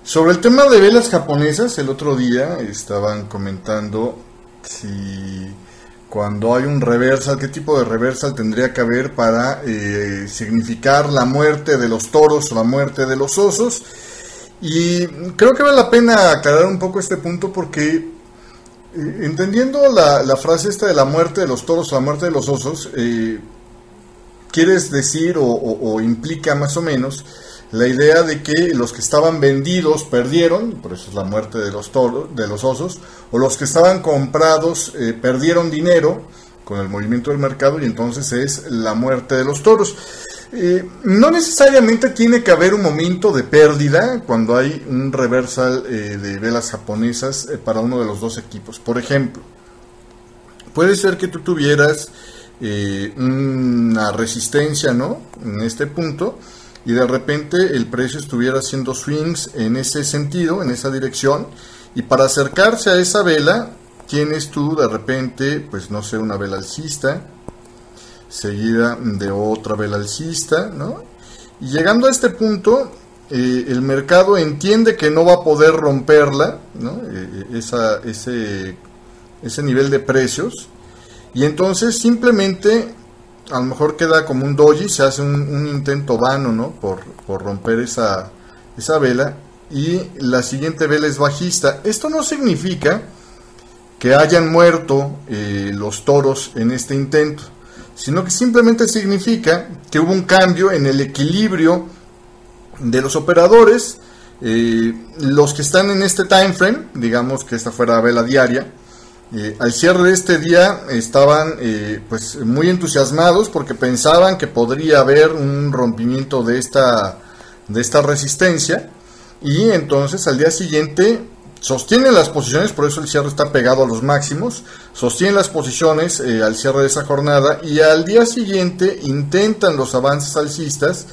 Sobre el tema de velas japonesas, el otro día estaban comentando si cuando hay un reversal, qué tipo de reversal tendría que haber para significar la muerte de los toros o la muerte de los osos. Y creo que vale la pena aclarar un poco este punto porque entendiendo la frase esta de la muerte de los toros o la muerte de los osos, quieres decir o implica más o menos la idea de que los que estaban vendidos perdieron, por eso es la muerte de los toros, de los osos, o los que estaban comprados perdieron dinero con el movimiento del mercado y entonces es la muerte de los toros. No necesariamente tiene que haber un momento de pérdida cuando hay un reversal de velas japonesas para uno de los dos equipos. Por ejemplo, puede ser que tú tuvieras una resistencia, ¿no?, en este punto, y de repente el precio estuviera haciendo swings en ese sentido, en esa dirección, y para acercarse a esa vela tienes tú de repente, pues no sé, una vela alcista seguida de otra vela alcista, ¿no? Y llegando a este punto, el mercado entiende que no va a poder romperla, ¿no?, ese nivel de precios, y entonces simplemente a lo mejor queda como un doji, se hace un intento vano, ¿no?, por romper esa vela, y la siguiente vela es bajista. Esto no significa que hayan muerto los toros en este intento, sino que simplemente significa que hubo un cambio en el equilibrio de los operadores. Los que están en este time frame, digamos que esta fuera vela diaria, al cierre de este día estaban pues muy entusiasmados porque pensaban que podría haber un rompimiento de esta resistencia, y entonces al día siguiente sostienen las posiciones, por eso el cierre está pegado a los máximos, sostienen las posiciones al cierre de esa jornada, y al día siguiente intentan los avances alcistas,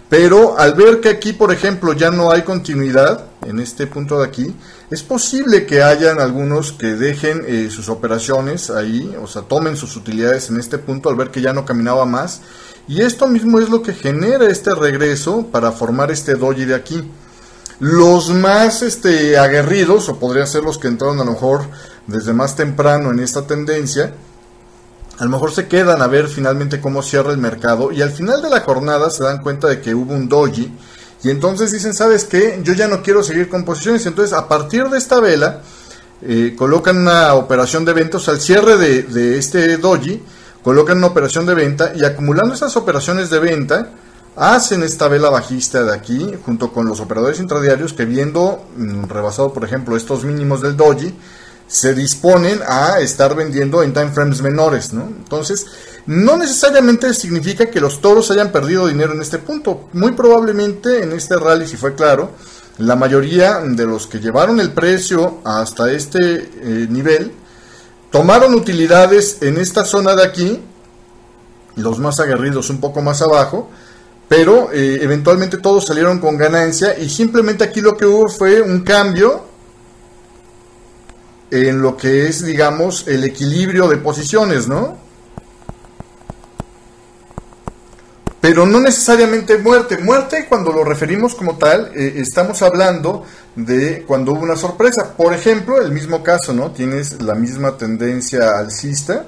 pero al ver que aquí, por ejemplo, ya no hay continuidad en este punto de aquí, es posible que hayan algunos que dejen sus operaciones ahí, o sea, tomen sus utilidades en este punto al ver que ya no caminaba más, y esto mismo es lo que genera este regreso para formar este doji de aquí. Los más aguerridos, o podría ser los que entraron a lo mejor desde más temprano en esta tendencia, a lo mejor se quedan a ver finalmente cómo cierra el mercado, y al final de la jornada se dan cuenta de que hubo un doji, y entonces dicen, ¿sabes qué? Yo ya no quiero seguir con posiciones. Entonces a partir de esta vela colocan una operación de venta, o sea, al cierre de este doji colocan una operación de venta, y acumulando esas operaciones de venta hacen esta vela bajista de aquí junto con los operadores intradiarios que, viendo rebasado por ejemplo estos mínimos del doji, se disponen a estar vendiendo en time frames menores, ¿no? Entonces, no necesariamente significa que los toros hayan perdido dinero en este punto. Muy probablemente en este rally, si fue claro, la mayoría de los que llevaron el precio hasta este nivel tomaron utilidades en esta zona de aquí, los más aguerridos un poco más abajo, pero eventualmente todos salieron con ganancia, y simplemente aquí lo que hubo fue un cambio en lo que es, digamos, el equilibrio de posiciones, ¿no? Pero no necesariamente muerte. Muerte, cuando lo referimos como tal, estamos hablando de cuando hubo una sorpresa. Por ejemplo, el mismo caso, ¿no? Tienes la misma tendencia alcista,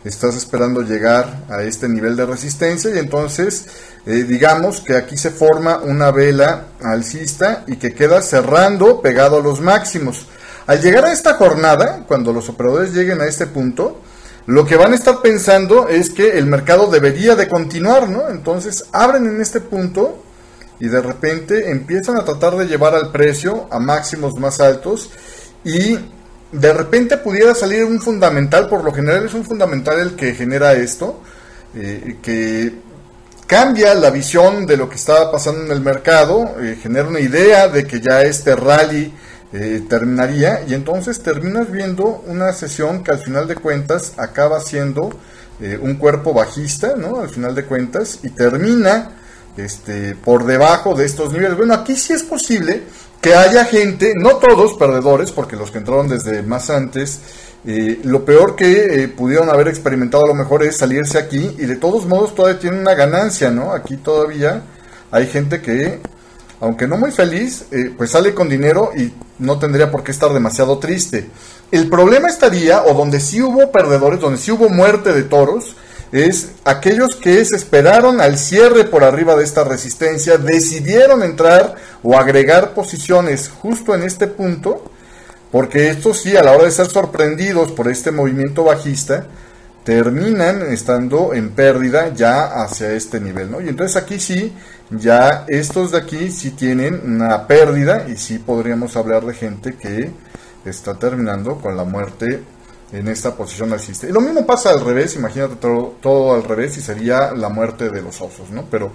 estás esperando llegar a este nivel de resistencia, y entonces digamos que aquí se forma una vela alcista y que queda cerrando pegado a los máximos. Al llegar a esta jornada, cuando los operadores lleguen a este punto, lo que van a estar pensando es que el mercado debería de continuar, ¿no? Entonces abren en este punto y de repente empiezan a tratar de llevar al precio a máximos más altos, y de repente pudiera salir un fundamental. Por lo general es un fundamental el que genera esto, que cambia la visión de lo que estaba pasando en el mercado, genera una idea de que ya este rally terminaría, y entonces terminas viendo una sesión que al final de cuentas acaba siendo un cuerpo bajista, ¿no? Al final de cuentas, y termina por debajo de estos niveles. Bueno, aquí sí es posible que haya gente, no todos perdedores, porque los que entraron desde más antes, lo peor que pudieron haber experimentado a lo mejor es salirse aquí, y de todos modos todavía tienen una ganancia, ¿no? Aquí todavía hay gente que aunque no muy feliz, pues sale con dinero y no tendría por qué estar demasiado triste. El problema estaría, o donde sí hubo perdedores, donde sí hubo muerte de toros, es aquellos que se esperaron al cierre por arriba de esta resistencia, decidieron entrar o agregar posiciones justo en este punto, porque estos sí, a la hora de ser sorprendidos por este movimiento bajista, terminan estando en pérdida ya hacia este nivel, ¿no? Y entonces aquí sí, ya estos de aquí sí tienen una pérdida y sí podríamos hablar de gente que está terminando con la muerte en esta posición alcista. Y lo mismo pasa al revés, imagínate todo al revés y sería la muerte de los osos, ¿no? Pero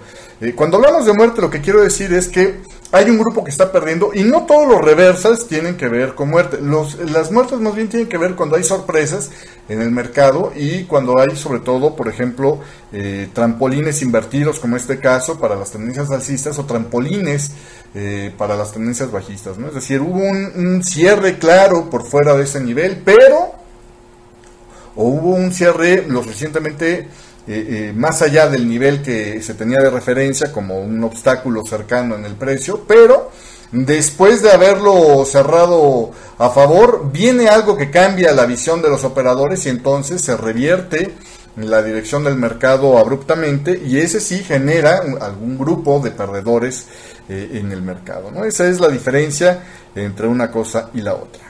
cuando hablamos de muerte, lo que quiero decir es que hay un grupo que está perdiendo y no todos los reversas tienen que ver con muerte. Las muertes más bien tienen que ver cuando hay sorpresas en el mercado y cuando hay sobre todo, por ejemplo, trampolines invertidos, como este caso, para las tendencias alcistas, o trampolines para las tendencias bajistas, ¿no? Es decir, hubo un cierre claro por fuera de ese nivel, pero o hubo un cierre lo suficientemente más allá del nivel que se tenía de referencia como un obstáculo cercano en el precio, pero después de haberlo cerrado a favor, viene algo que cambia la visión de los operadores y entonces se revierte la dirección del mercado abruptamente y ese sí genera algún grupo de perdedores en el mercado, ¿no? Esa es la diferencia entre una cosa y la otra.